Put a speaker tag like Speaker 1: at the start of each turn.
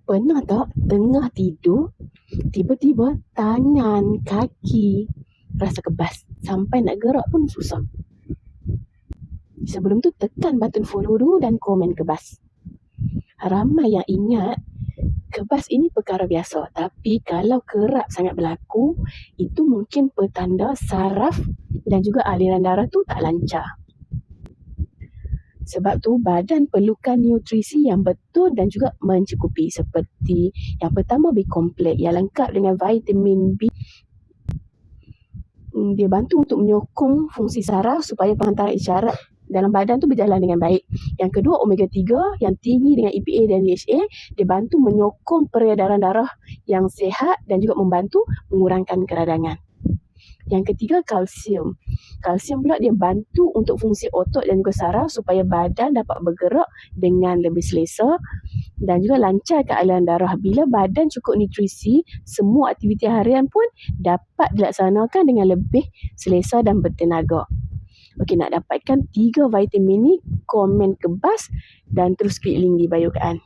Speaker 1: Pernah tak tengah tidur, tiba-tiba tangan, kaki rasa kebas. Sampai nak gerak pun susah. Sebelum tu tekan button follow dulu dan komen kebas. Ramai yang ingat kebas ini perkara biasa. Tapi kalau kerap sangat berlaku, itu mungkin petanda saraf dan juga aliran darah tu tak lancar. Sebab tu badan perlukan nutrisi yang betul dan juga mencukupi. Seperti yang pertama, B-kompleks yang lengkap dengan vitamin B. Dia bantu untuk menyokong fungsi saraf supaya penghantaran isyarat dalam badan tu berjalan dengan baik. Yang kedua, omega 3 yang tinggi dengan EPA dan DHA. Dia bantu menyokong peredaran darah yang sihat dan juga membantu mengurangkan keradangan. Yang ketiga, kalsium. Kalsium pula dia bantu untuk fungsi otot dan juga saraf supaya badan dapat bergerak dengan lebih selesa dan juga lancarkan aliran darah. Bila badan cukup nutrisi, semua aktiviti harian pun dapat dilaksanakan dengan lebih selesa dan bertenaga. Okey, nak dapatkan 3 vitamin ni, komen kebas dan terus klik link di bio kan.